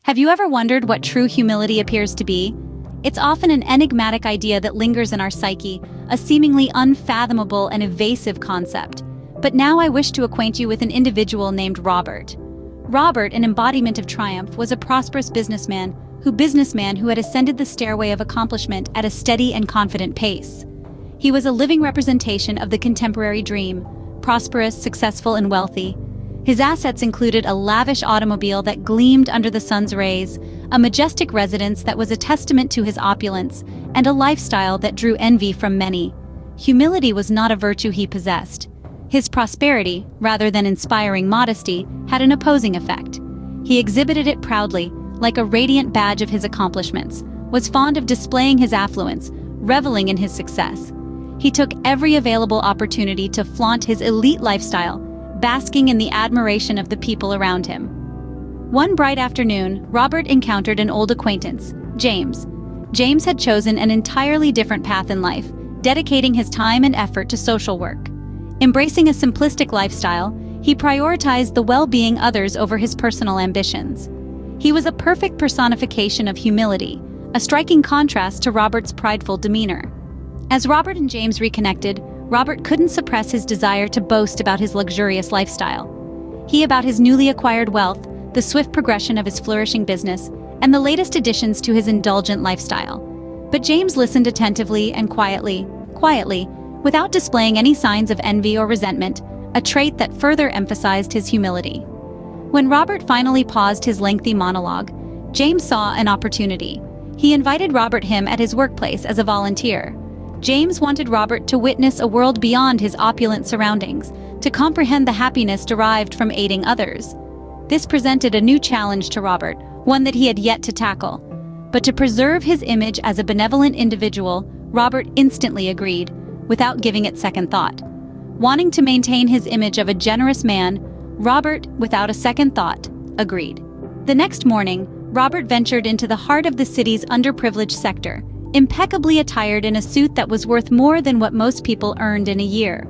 Have you ever wondered what true humility appears to be? It's often an enigmatic idea that lingers in our psyche, a seemingly unfathomable and evasive concept. But now I wish to acquaint you with an individual named Robert. Robert, an embodiment of triumph, was a prosperous businessman who had ascended the stairway of accomplishment at a steady and confident pace. He was a living representation of the contemporary dream, prosperous, successful, and wealthy. His assets included a lavish automobile that gleamed under the sun's rays, a majestic residence that was a testament to his opulence, and a lifestyle that drew envy from many. Humility was not a virtue he possessed. His prosperity, rather than inspiring modesty, had an opposing effect. He exhibited it proudly, like a radiant badge of his accomplishments, was fond of displaying his affluence, reveling in his success. He took every available opportunity to flaunt his elite lifestyle, basking in the admiration of the people around him. One bright afternoon, Robert encountered an old acquaintance, James. James had chosen an entirely different path in life, dedicating his time and effort to social work. Embracing a simplistic lifestyle, he prioritized the well-being others over his personal ambitions. He was a perfect personification of humility, a striking contrast to Robert's prideful demeanor. As Robert and James reconnected, Robert couldn't suppress his desire to boast about his luxurious lifestyle. He about his newly acquired wealth, the swift progression of his flourishing business, and the latest additions to his indulgent lifestyle. But James listened attentively and quietly, without displaying any signs of envy or resentment, a trait that further emphasized his humility. When Robert finally paused his lengthy monologue, James saw an opportunity. He invited Robert at his workplace as a volunteer. James wanted Robert to witness a world beyond his opulent surroundings, to comprehend the happiness derived from aiding others. This presented a new challenge to Robert, one that he had yet to tackle. But to preserve his image as a benevolent individual, Robert instantly agreed, without giving it second thought. Wanting to maintain his image of a generous man, Robert, without a second thought, agreed. The next morning, Robert ventured into the heart of the city's underprivileged sector, impeccably attired in a suit that was worth more than what most people earned in a year.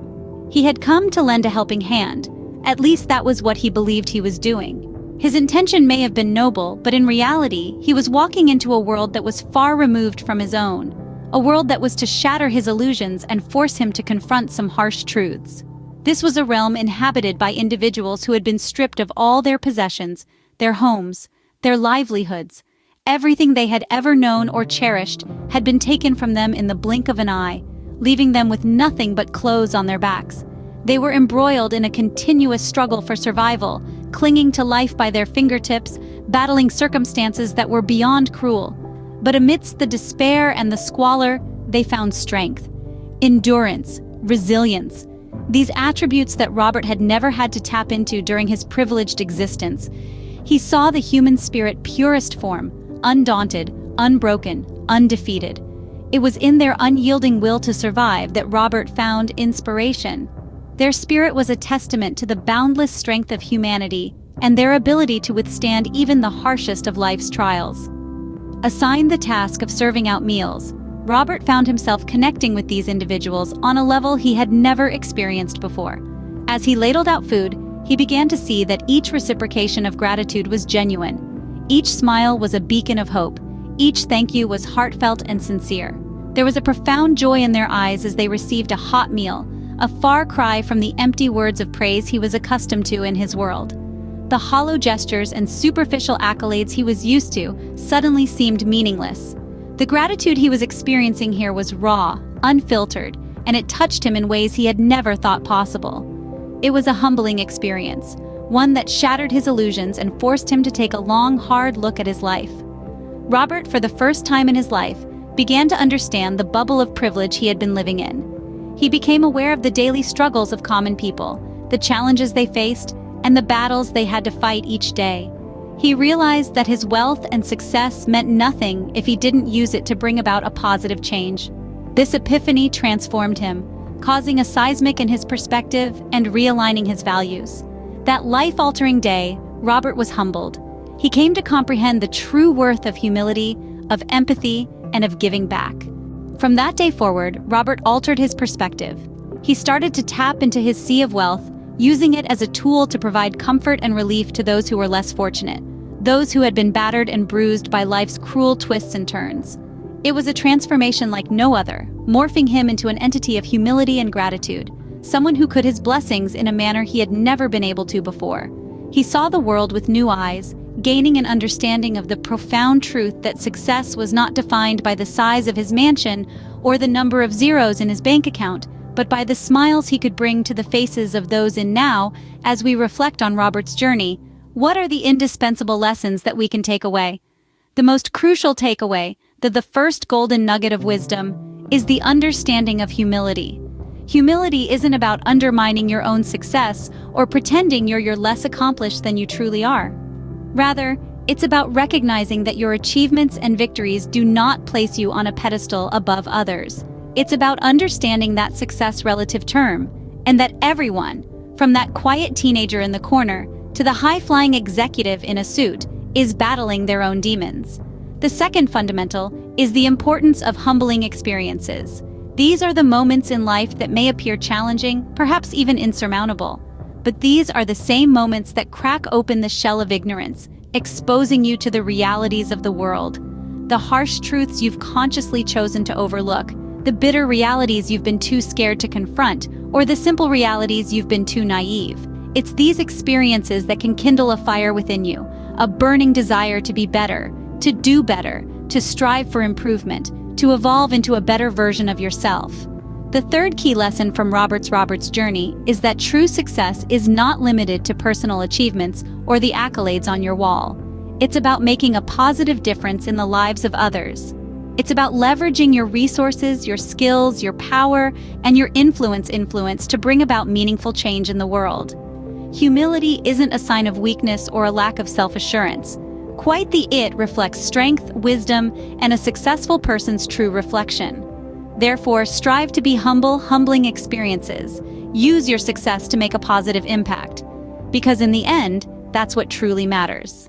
He had come to lend a helping hand. At least that was what he believed he was doing. His intention may have been noble, but in reality, he was walking into a world that was far removed from his own, a world that was to shatter his illusions and force him to confront some harsh truths. This was a realm inhabited by individuals who had been stripped of all their possessions, their homes, their livelihoods. Everything they had ever known or cherished had been taken from them in the blink of an eye, leaving them with nothing but clothes on their backs. They were embroiled in a continuous struggle for survival, clinging to life by their fingertips, battling circumstances that were beyond cruel. But amidst the despair and the squalor, they found strength, endurance, resilience. These attributes that Robert had never had to tap into during his privileged existence. He saw the human spirit purest form, undaunted, unbroken, undefeated. It was in their unyielding will to survive that Robert found inspiration. Their spirit was a testament to the boundless strength of humanity and their ability to withstand even the harshest of life's trials. Assigned the task of serving out meals, Robert found himself connecting with these individuals on a level he had never experienced before. As he ladled out food, he began to see that each reciprocation of gratitude was genuine. Each smile was a beacon of hope. Each thank you was heartfelt and sincere. There was a profound joy in their eyes as they received a hot meal, a far cry from the empty words of praise he was accustomed to in his world. The hollow gestures and superficial accolades he was used to suddenly seemed meaningless. The gratitude he was experiencing here was raw, unfiltered, and it touched him in ways he had never thought possible. It was a humbling experience, one that shattered his illusions and forced him to take a long, hard look at his life. Robert, for the first time in his life, began to understand the bubble of privilege he had been living in. He became aware of the daily struggles of common people, the challenges they faced, and the battles they had to fight each day. He realized that his wealth and success meant nothing if he didn't use it to bring about a positive change. This epiphany transformed him, causing a seismic in his perspective and realigning his values. That life-altering day, Robert was humbled. He came to comprehend the true worth of humility, of empathy, and of giving back. From that day forward, Robert altered his perspective. He started to tap into his sea of wealth, using it as a tool to provide comfort and relief to those who were less fortunate. those who had been battered and bruised by life's cruel twists and turns. It was a transformation like no other, morphing him into an entity of humility and gratitude, someone who could his blessings in a manner he had never been able to before. He saw the world with new eyes, gaining an understanding of the profound truth that success was not defined by the size of his mansion or the number of zeros in his bank account, but by the smiles he could bring to the faces of those in now. As we reflect on Robert's journey, what are the indispensable lessons that we can take away? The most crucial takeaway, the first golden nugget of wisdom, is the understanding of humility. Humility isn't about undermining your own success or pretending you're less accomplished than you truly are. Rather, it's about recognizing that your achievements and victories do not place you on a pedestal above others. It's about understanding that success relative term, and that everyone, from that quiet teenager in the corner to the high-flying executive in a suit, is battling their own demons. The second fundamental is the importance of humbling experiences. These are the moments in life that may appear challenging, perhaps even insurmountable. But these are the same moments that crack open the shell of ignorance, exposing you to the realities of the world. The harsh truths you've consciously chosen to overlook, the bitter realities you've been too scared to confront, or the simple realities you've been too naive. It's these experiences that can kindle a fire within you, a burning desire to be better, to do better, to strive for improvement, to evolve into a better version of yourself. The third key lesson from Robert's journey is that true success is not limited to personal achievements or the accolades on your wall. It's about making a positive difference in the lives of others. It's about leveraging your resources, your skills, your power, and your influence to bring about meaningful change in the world. Humility isn't a sign of weakness or a lack of self-assurance. Quite it reflects strength, wisdom, and a successful person's true reflection. Therefore, strive to be humbling experiences. Use your success to make a positive impact. Because in the end, that's what truly matters.